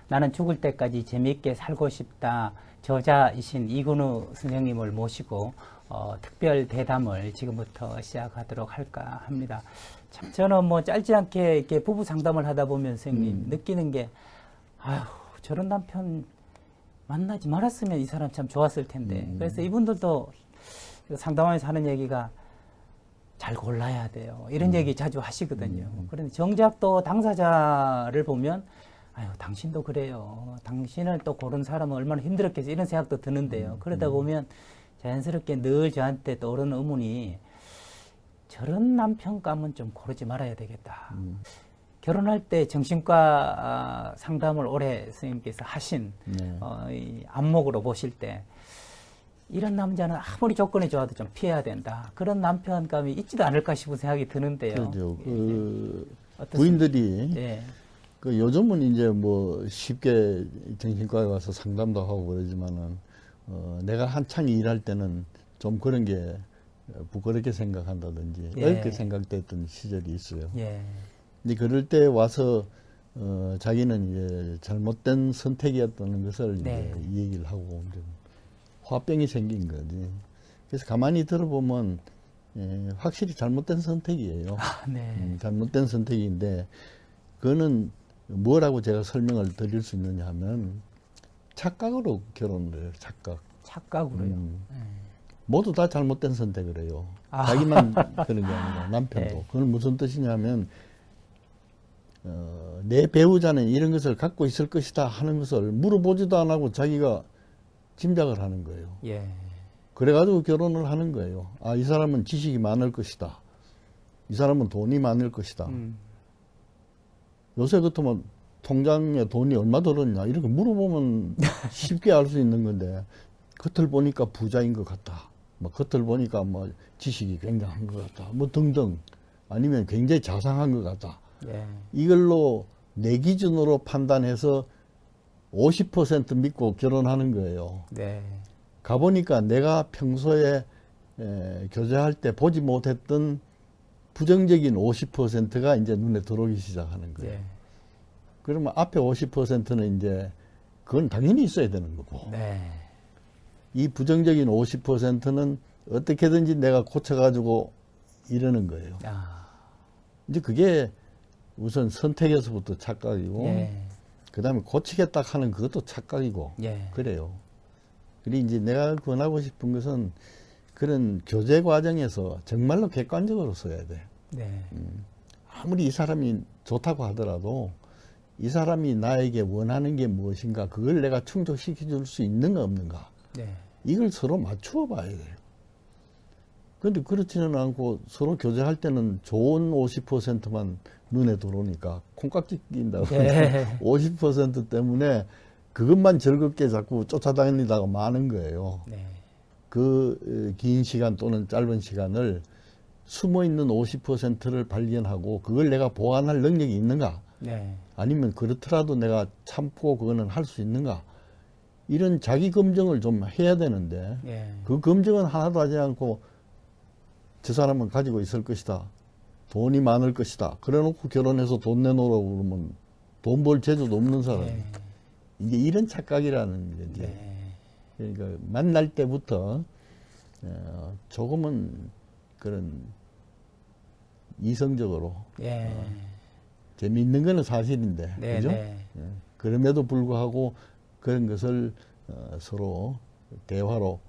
나는 죽을 때까지 재미있게 살고 싶다 저자이신 이근우 선생님을 모시고 특별 대담을 지금부터 시작하도록 할까 합니다. 참 저는 뭐 짧지 않게 이렇게 부부 상담을 하다 보면 선생님 느끼는 게 아휴 저런 남편 만나지 말았으면 이 사람 참 좋았을 텐데 그래서 이분들도 상담하면서 하는 얘기가 잘 골라야 돼요. 이런 얘기 자주 하시거든요. 그런데 정작 또 당사자를 보면 아유 당신도 그래요. 당신을 또 고른 사람은 얼마나 힘들었겠어 이런 생각도 드는데요. 그러다 보면 자연스럽게 늘 저한테 떠오르는 의문이 저런 남편감은 좀 고르지 말아야 되겠다. 결혼할 때 정신과 상담을 오래 선생님께서 하신 이 안목으로 보실 때 이런 남자는 아무리 조건이 좋아도 좀 피해야 된다. 그런 남편감이 있지도 않을까 싶은 생각이 드는데요. 그렇죠. 부인들이 예. 요즘은 이제 뭐 쉽게 정신과에 가서 상담도 하고 그러지만은 내가 한창 일할 때는 좀 그런 게 부끄럽게 생각한다든지 어렵게 생각됐던 시절이 있어요. 예. 근데 그럴 때 와서 자기는 이제 잘못된 선택이었다는 것을 이제 이 얘기를 하고 이제 화병이 생긴 거지. 그래서 가만히 들어보면 확실히 잘못된 선택이에요. 잘못된 선택인데 그거는 뭐라고 제가 설명을 드릴 수 있느냐 하면 착각으로 결혼을 해요. 착각으로요? 모두 다 잘못된 선택을 해요. 자기만 그런 게 아니라 남편도. 그건 무슨 뜻이냐면 내 배우자는 이런 것을 갖고 있을 것이다 하는 것을 물어보지도 안 하고 자기가 짐작을 하는 거예요. 그래가지고 결혼을 하는 거예요. 이 사람은 지식이 많을 것이다. 이 사람은 돈이 많을 것이다. 요새 같으면 통장에 돈이 얼마 들었냐 이렇게 물어보면 쉽게 알 수 있는 건데 겉을 보니까 부자인 것 같다. 뭐 겉을 보니까 뭐 지식이 굉장한 것 같다. 뭐 등등 아니면 굉장히 자상한 것 같다. 이걸로 내 기준으로 판단해서 50% 믿고 결혼하는 거예요. 가보니까 내가 평소에 교제할 때 보지 못했던 부정적인 50%가 이제 눈에 들어오기 시작하는 거예요. 그러면 앞에 50%는 이제 그건 당연히 있어야 되는 거고 이 부정적인 50%는 어떻게든지 내가 고쳐가지고 이러는 거예요. 이제 그게 우선 선택에서부터 착각이고 그 다음에 고치겠다 하는 그것도 착각이고 그래요. 그리고 이제 내가 권하고 싶은 것은 그런 교제 과정에서 정말로 객관적으로 써야 돼. 아무리 이 사람이 좋다고 하더라도 이 사람이 나에게 원하는 게 무엇인가 그걸 내가 충족시켜 줄 수 있는가 없는가 이걸 서로 맞추어 봐야 돼요. 그런데 그렇지는 않고 서로 교제할 때는 좋은 50%만 눈에 들어오니까 콩깍지 낀다고 50% 때문에 그것만 즐겁게 자꾸 쫓아다니다가 마는 거예요. 그 긴 시간 또는 짧은 시간을 숨어있는 50%를 발견하고 그걸 내가 보완할 능력이 있는가 아니면 그렇더라도 내가 참고 그거는 할 수 있는가 이런 자기 검증을 좀 해야 되는데 그 검증은 하나도 하지 않고 저 사람은 가지고 있을 것이다. 돈이 많을 것이다. 그래 놓고 결혼해서 돈 내놓으라고 그러면 돈 벌 재주도 없는 사람이 이게 이런 착각이라는 거지. 그러니까 만날 때부터 조금은 그런 이성적으로 재미있는 거는 사실인데 그죠? 그럼에도 불구하고 그런 것을 서로 대화로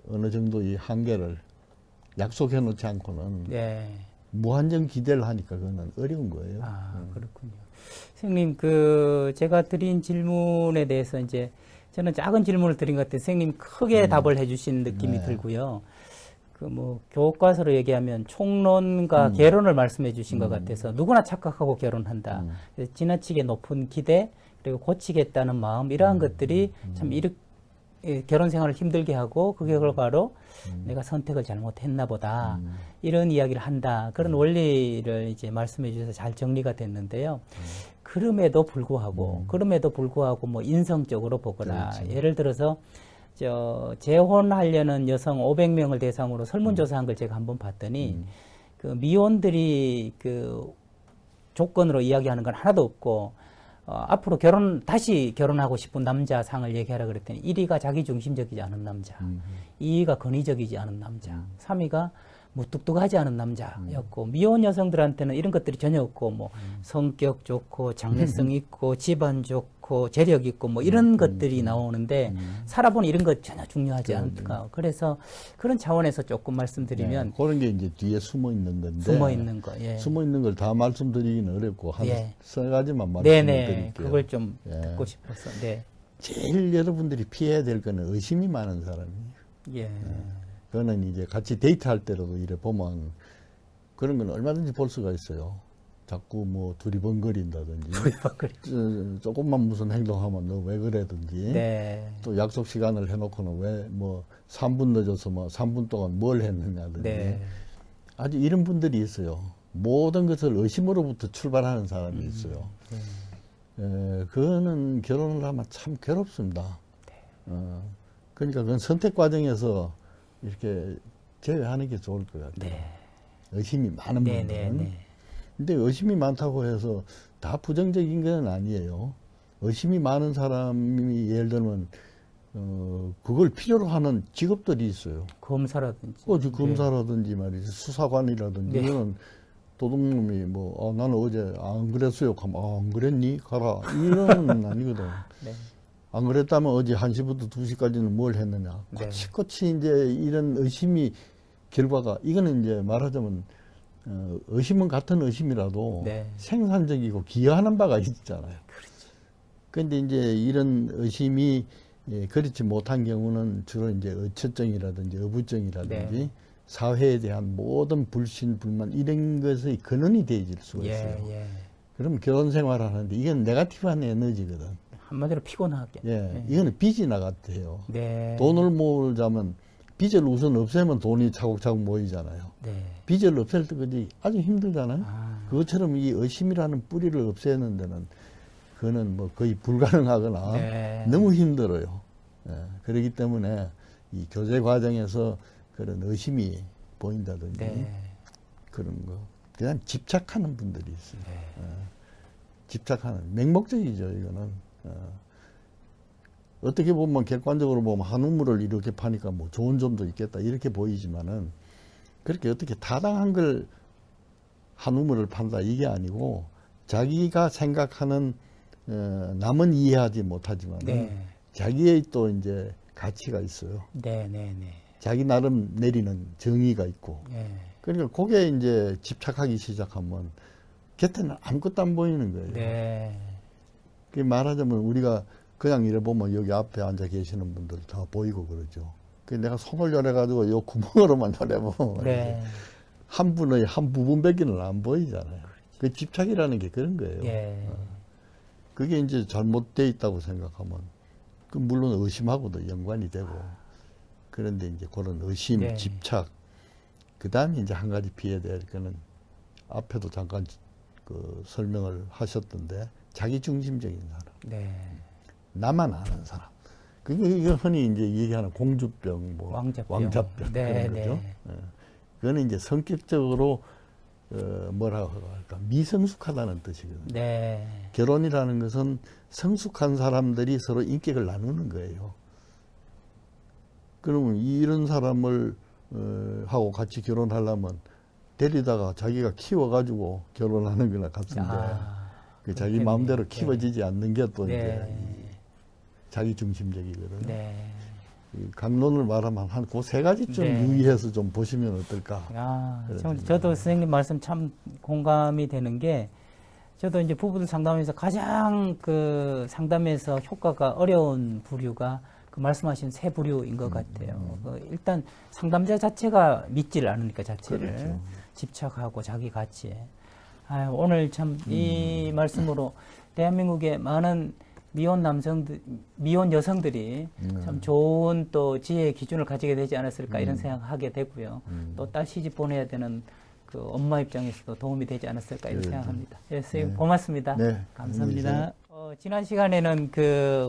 어느 정도 이 한계를 약속해 놓지 않고는 무한정 기대를 하니까 그거는 어려운 거예요. 그렇군요. 선생님, 제가 드린 질문에 대해서 이제 저는 작은 질문을 드린 것 같아요. 선생님 크게 답을 해주신 느낌이 들고요. 교과서로 얘기하면 총론과 개론을 말씀해 주신 것 같아서 누구나 착각하고 결혼한다. 그래서 지나치게 높은 기대, 그리고 고치겠다는 마음, 이러한 것들이 참 결혼 생활을 힘들게 하고 그 결과로 내가 선택을 잘못했나 보다. 이런 이야기를 한다. 그런 원리를 이제 말씀해 주셔서 잘 정리가 됐는데요. 그럼에도 불구하고 뭐 인성적으로 보거나 예를 들어서 재혼하려는 여성 500명을 대상으로 설문조사한 걸 제가 한번 봤더니 그 미혼들이 그 조건으로 이야기하는 건 하나도 없고 앞으로 다시 결혼하고 싶은 남자 상을 얘기하라 그랬더니 1위가 자기중심적이지 않은 남자, 2위가 권위적이지 않은 남자, 3위가 무뚝뚝하지 않은 남자였고, 미혼 여성들한테는 이런 것들이 전혀 없고, 뭐, 성격 좋고, 장래성 있고, 집안 좋고, 재력 있고, 뭐, 이런 것들이 나오는데, 살아보니 이런 것 전혀 중요하지 않다. 그래서 그런 차원에서 조금 말씀드리면. 그런 게 이제 뒤에 숨어 있는 건데. 숨어 있는 거, 예. 숨어 있는 걸 다 말씀드리기는 어렵고, 한 예. 세 가지만 네네. 말씀드릴게요. 그걸 좀 예. 듣고 싶어서, 네. 제일 여러분들이 피해야 될 거는 의심이 많은 사람이에요. 예. 그거는 이제 같이 데이트할 때로도 이래 보면 그런 건 얼마든지 볼 수가 있어요. 자꾸 뭐 두리번거린다든지, 조금만 무슨 행동하면 너 왜 그래든지, 네. 또 약속 시간을 해놓고는 왜 뭐 3분 늦어서 뭐 3분 동안 뭘 했느냐든지, 네. 아주 이런 분들이 있어요. 모든 것을 의심으로부터 출발하는 사람이 있어요. 그거는 결혼을 하면 참 괴롭습니다. 그러니까 그건 선택 과정에서 이렇게 제외하는 게 좋을 것 같아요. 네. 의심이 많은 네, 분들은. 네, 네. 근데 의심이 많다고 해서 다 부정적인 건 아니에요. 의심이 많은 사람이 예를 들면 그걸 필요로 하는 직업들이 있어요. 검사라든지. 검사라든지 말이지 수사관이라든지 네. 이런 도둑놈이 뭐 나는 어제 안 그랬어요. 하면 안 그랬니? 가라. 이런 건 아니거든. 네. 안 그랬다면 어제 1시부터 2시까지는 뭘 했느냐. 네. 코치코치 이제 이런 의심이 결과가 이거는 이제 말하자면 의심은 같은 의심이라도 네. 생산적이고 기여하는 바가 있잖아요. 그렇죠. 그런데 이제 이런 의심이 그렇지 못한 경우는 주로 이제 의처증이라든지 어부증이라든지 네. 사회에 대한 모든 불신, 불만 이런 것의 근원이 되어질 수가 있어요. 예. 그럼 결혼 생활을 하는데 이건 네거티브한 에너지거든. 한마디로 피곤하게. 예, 이거는 빚이나 같아요. 네. 돈을 모으자면 빚을 우선 없애면 돈이 차곡차곡 모이잖아요. 네. 빚을 없앨 때까지 아주 힘들잖아요. 아. 그것처럼 이 의심이라는 뿌리를 없애는 데는 그거는 뭐 거의 불가능하거나 네. 너무 힘들어요. 예, 그렇기 때문에 이 교제 과정에서 그런 의심이 보인다든지 네. 그런 거 그냥 집착하는 분들이 있어요. 네. 집착하는 맹목적이죠. 이거는 어떻게 보면 객관적으로 보면 한 우물을 이렇게 파니까 뭐 좋은 점도 있겠다 이렇게 보이지만은 그렇게 어떻게 타당한 걸 한 우물을 판다 이게 아니고 자기가 생각하는 남은 이해하지 못하지만 네. 자기의 또 이제 가치가 있어요. 네. 자기 나름 내리는 정의가 있고 예. 그러니까 거기에 이제 집착하기 시작하면 곁에는 아무것도 안 보이는 거예요. 네. 그 말하자면 우리가 그냥 이래 보면 여기 앞에 앉아 계시는 분들 다 보이고 그러죠. 그 내가 손을 열어가지고 요 구멍으로만 열어보면 네. 한 분의 한 부분밖에는 안 보이잖아요. 그 집착이라는 게 그런 거예요. 예. 그게 이제 잘못되어 있다고 생각하면 그 물론 의심하고도 연관이 되고 그런데 이제 그런 의심, 네. 집착 그 다음에 이제 한 가지 피해야 될 거는 앞에도 잠깐 그 설명을 하셨던데 자기중심적인 사람. 네. 나만 아는 사람. 그게 이거 흔히 이제 얘기하는 공주병, 뭐 왕자병 네, 그런 거죠. 예. 그거는 이제 성격적으로 뭐라고 할까 미성숙하다는 뜻이거든요. 네. 결혼이라는 것은 성숙한 사람들이 서로 인격을 나누는 거예요. 그러면 이런 사람을 하고 같이 결혼하려면 데리다가 자기가 키워가지고 결혼하는 거나 같은데 그 자기 마음대로 키워지지 않는 게 또 이제 자기 중심적이거든요. 네. 강론을 말하면 한 그 세 가지 좀 네. 유의해서 좀 보시면 어떨까. 저도 선생님 말씀 참 공감이 되는 게 저도 이제 부부들 상담에서 가장 그 상담에서 효과가 어려운 부류가 그 말씀하신 세 부류인 것 같아요. 일단 상담자 자체가 믿지를 않으니까 자체를 그렇죠. 집착하고 자기 가치에. 오늘 참 이 말씀으로 대한민국의 많은 미혼 여성들이 참 좋은 또 지혜의 기준을 가지게 되지 않았을까 이런 생각하게 되고요. 또 딸 시집 보내야 되는 그 엄마 입장에서도 도움이 되지 않았을까 이런 생각합니다. 예, 선생님 고맙습니다. 네, 감사합니다. 지난 시간에는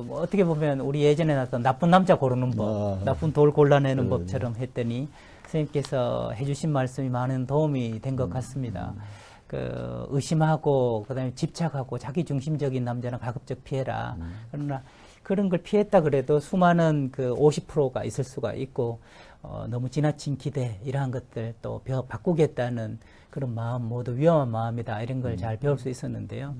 뭐 어떻게 보면 우리 예전에 나왔던 나쁜 남자 고르는 법, 나쁜 돌 골라내는 법처럼 했더니 선생님께서 해주신 말씀이 많은 도움이 된 것 같습니다. 의심하고 그다음에 집착하고 자기중심적인 남자는 가급적 피해라. 그러나 그런 걸 피했다 그래도 수많은 그 50%가 있을 수가 있고 너무 지나친 기대 이러한 것들 또 바꾸겠다는 그런 마음 모두 위험한 마음이다 이런 걸 잘 배울 수 있었는데요.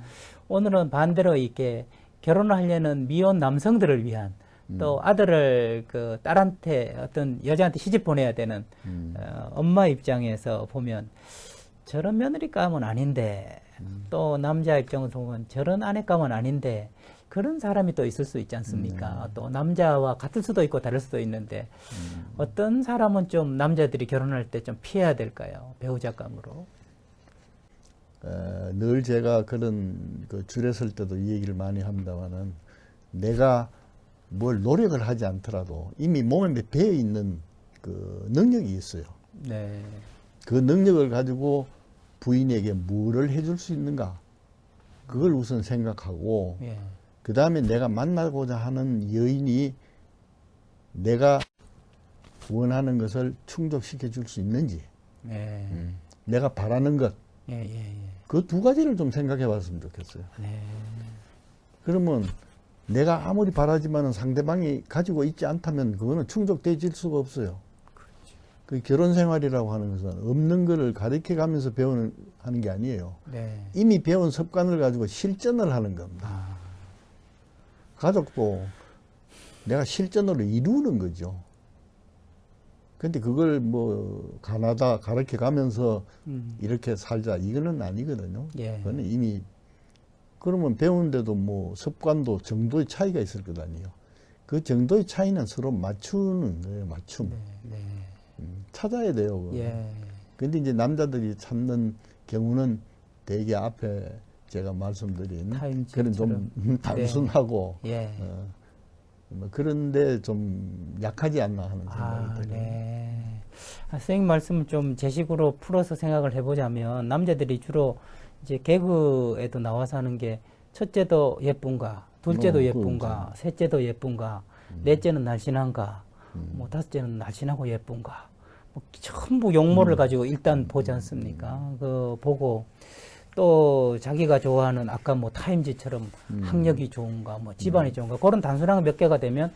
오늘은 반대로 이렇게 결혼을 하려는 미혼 남성들을 위한 또 아들을 그 딸한테 어떤 여자한테 시집 보내야 되는 엄마 입장에서 보면 저런 며느리감은 아닌데 또 남자 입장에서 보면 저런 아내감은 아닌데 그런 사람이 또 있을 수 있지 않습니까? 또 남자와 같을 수도 있고 다를 수도 있는데 어떤 사람은 좀 남자들이 결혼할 때 좀 피해야 될까요? 배우자감으로. 늘 제가 그런 그 줄에 설 때도 이 얘기를 많이 합니다만은 내가 뭘 노력을 하지 않더라도 이미 몸에 배어 있는 그 능력이 있어요. 네. 그 능력을 가지고 부인에게 뭐를 해줄 수 있는가 그걸 우선 생각하고 예. 그 다음에 내가 만나고자 하는 여인이 내가 원하는 것을 충족시켜 줄 수 있는지 네. 내가 바라는 것 예, 예, 예. 그 두 가지를 좀 생각해 봤으면 좋겠어요. 네. 그러면 내가 아무리 바라지만은 상대방이 가지고 있지 않다면 그거는 충족되질 수가 없어요. 그 결혼 생활이라고 하는 것은 없는 거를 가르쳐 가면서 하는 게 아니에요. 네. 이미 배운 습관을 가지고 실전을 하는 겁니다. 아, 가족도 내가 실전으로 이루는 거죠. 근데 그걸 뭐 가르쳐 가면서 이렇게 살자 이거는 아니거든요. 예. 그거는 이미 그러면 배우는데도 뭐 습관도 정도의 차이가 있을 것 아니에요. 그 정도의 차이는 서로 맞추는 거예요. 맞춤. 네. 네. 찾아야 돼요. 그거. 예. 근데 이제 남자들이 찾는 경우는 되게 앞에 제가 말씀드린 그런 좀 단순하고 예. 뭐 그런데 좀 약하지 않나 하는 생각이 들어요. 네. 선생님 말씀을 좀 제식으로 풀어서 생각을 해보자면 남자들이 주로 이제 개그에도 나와서 하는 게 첫째도 예쁜가, 둘째도 예쁜가, 셋째도 예쁜가, 넷째는 날씬한가, 뭐 다섯째는 날씬하고 예쁜가, 뭐 전부 용모를 가지고 일단 보지 않습니까? 그 보고 또 자기가 좋아하는 아까 뭐 타임지처럼 학력이 좋은가, 뭐 집안이 좋은가 그런 단순한 몇 개가 되면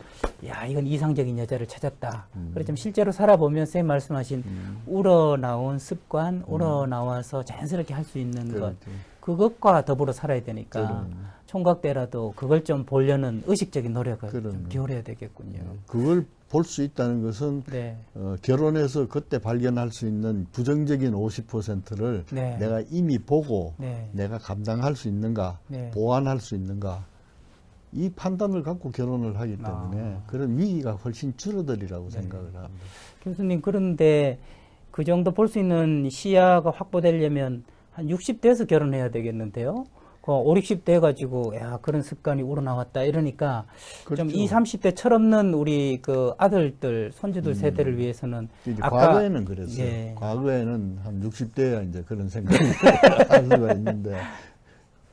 야 이건 이상적인 여자를 찾았다. 그렇지만 실제로 살아보면 선생님 말씀하신 우러나온 습관, 우러나와서 자연스럽게 할 수 있는 것 그것과 더불어 살아야 되니까 총각 때라도 그걸 좀 보려는 의식적인 노력을 좀 기울여야 되겠군요. 그걸 볼 수 있다는 것은 네. 결혼해서 그때 발견할 수 있는 부정적인 50%를 네. 내가 이미 보고 네. 내가 감당할 수 있는가, 네. 보완할 수 있는가 이 판단을 갖고 결혼을 하기 때문에 그런 위기가 훨씬 줄어들이라고 생각을 합니다. 교수님 그런데 그 정도 볼 수 있는 시야가 확보되려면 한 60대에서 결혼해야 되겠는데요. 그 5, 60대 해가지고 야 그런 습관이 우러나왔다 이러니까 그렇죠. 좀 20, 30대 철없는 우리 그 아들들, 손주들 세대를 위해서는 과거에는 그랬어요. 예. 과거에는 한 60대야 이제 그런 생각이 할 수가 있는데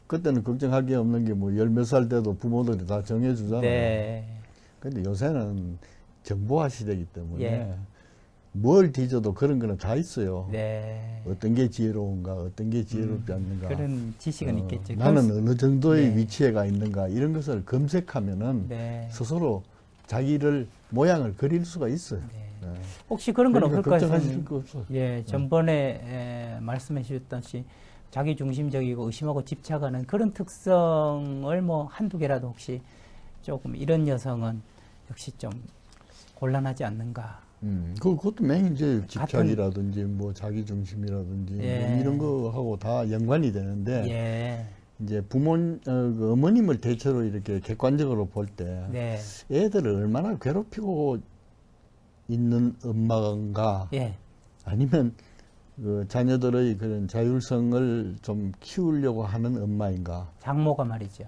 그때는 걱정할 게 없는 게 뭐 열 몇 살 때도 부모들이 다 정해주잖아요. 네. 근데 요새는 정보화 시대이기 때문에 예. 뭘 뒤져도 그런 거는 다 있어요. 네. 어떤 게 지혜로운가, 어떤 게 지혜롭지 않는가. 그런 지식은 있겠죠. 나는 어느 정도의 네. 위치에 가 있는가 이런 것을 검색하면은 네. 스스로 자기를 모양을 그릴 수가 있어요. 네. 네. 혹시 그런 건 그러니까 없을까요? 걱정하실 선생님? 거 없어요. 예, 전번에 말씀해 주셨듯이 자기 중심적이고 의심하고 집착하는 그런 특성을 뭐 한두 개라도 혹시 조금 이런 여성은 역시 좀 곤란하지 않는가? 그것도 맹 이제 집착이라든지 뭐 자기 중심이라든지 예. 뭐 이런 거하고 다 연관이 되는데 예. 이제 그 어머님을 대체로 이렇게 객관적으로 볼 때 네. 애들을 얼마나 괴롭히고 있는 엄마인가 예. 아니면 그 자녀들의 그런 자율성을 좀 키우려고 하는 엄마인가? 장모가 말이죠.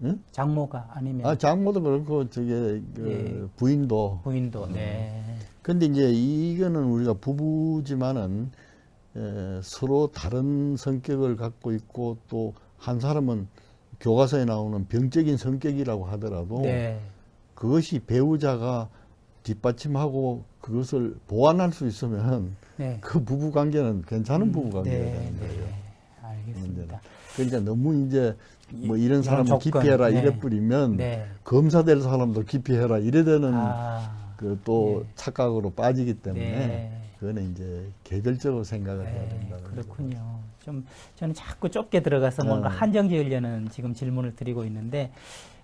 응? 장모가 아니면 장모도 그렇고 저게 그 부인도. 부인도. 네. 근데 이제 이거는 우리가 부부지만은 서로 다른 성격을 갖고 있고 또 한 사람은 교과서에 나오는 병적인 성격이라고 하더라도 네. 그것이 배우자가 뒷받침하고 그것을 보완할 수 있으면 네. 그 부부 관계는 괜찮은 부부 관계가 네. 되는 거예요. 네. 알겠습니다. 알겠습니다. 그러니까 너무 이제 뭐 이런 이런 사람은 조건, 기피해라 네. 이래 뿌리면 네. 검사 될 사람도 기피해라 이래 되는 그 또 네. 착각으로 빠지기 때문에 네. 그거는 이제 개별적으로 생각을 해야 네, 된다. 그렇군요. 좀 저는 자꾸 좁게 들어가서 뭔가 한정 지으려는 지금 질문을 드리고 있는데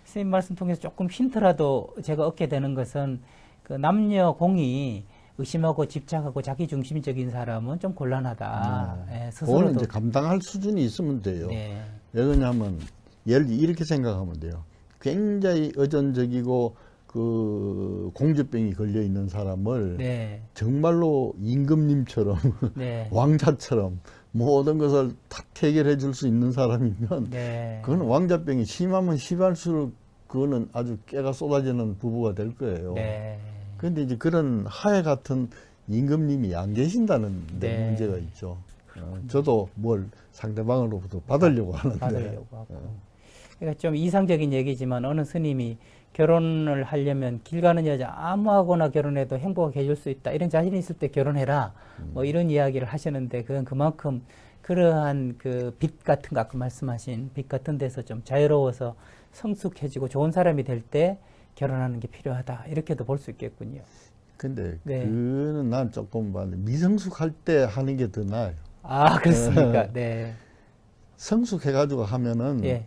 선생님 말씀 통해서 조금 힌트라도 제가 얻게 되는 것은 그 남녀 공이 의심하고 집착하고 자기 중심적인 사람은 좀 곤란하다. 예, 그거는 스스로도 이제 감당할 수준이 있으면 돼요. 네, 왜 그러냐면 예를 들어 이렇게 생각하면 돼요. 굉장히 의존적이고 그 공주병이 걸려 있는 사람을 네, 정말로 임금님처럼 네, 왕자처럼 모든 것을 탁 해결해 줄 수 있는 사람이면 네, 그건 왕자병이 심하면 심할수록 그거는 아주 깨가 쏟아지는 부부가 될 거예요. 네, 그런데 이제 그런 하해 같은 임금님이 안 계신다는 데 네. 문제가 있죠. 저도 뭘 상대방으로부터 받으려고 하는데 받으려고 하고. 그러니까 좀 이상적인 얘기지만 어느 스님이 결혼을 하려면 길 가는 여자 아무하고나 결혼해도 행복하게 해줄 수 있다. 이런 자신이 있을 때 결혼해라. 뭐 이런 이야기를 하시는데 그건 그만큼 그러한 그 빛 같은 거 아까 말씀하신 빛 같은 데서 좀 자유로워서 성숙해지고 좋은 사람이 될 때 결혼하는 게 필요하다. 이렇게도 볼 수 있겠군요. 근데 네. 그거는 난 조금 미성숙할 때 하는 게 더 나아요. 아, 그렇습니까? 네. 성숙해가지고 하면은 예.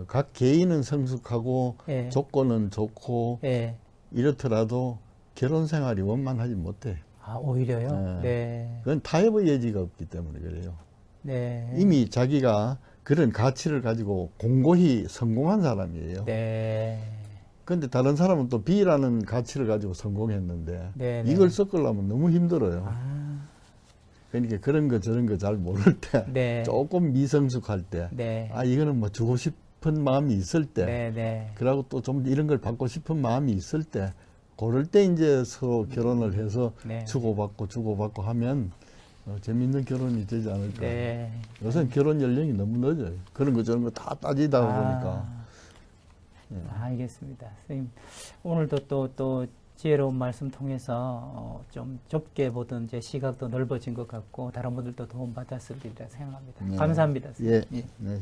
각 개인은 성숙하고 예. 조건은 좋고 예. 이렇더라도 결혼 생활이 원만하지 못해. 아, 오히려요? 네. 그건 타협의 여지가 없기 때문에 그래요. 네. 이미 자기가 그런 가치를 가지고 공고히 성공한 사람이에요. 네. 근데 다른 사람은 또 B라는 가치를 가지고 성공했는데 네, 네. 이걸 섞으려면 너무 힘들어요. 아, 그러니까 그런 거 저런 거 잘 모를 때 네. 조금 미성숙할 때 네. 아 이거는 뭐 주고 싶은 마음이 있을 때 네, 네. 그러고 또 좀 이런 걸 받고 싶은 마음이 있을 때 그럴 때 이제 서로 결혼을 해서 네. 주고받고 하면 재밌는 결혼이 되지 않을까. 네. 요새는 결혼 연령이 너무 늦어요. 그런 거 저런 거 다 따지다 보니까. 알겠습니다. 선생님, 오늘도 또 지혜로운 말씀 통해서 좀 좁게 보던 제 시각도 넓어진 것 같고 다른 분들도 도움 받았을 리라 생각합니다. 네. 감사합니다. 선생님. 예. 네.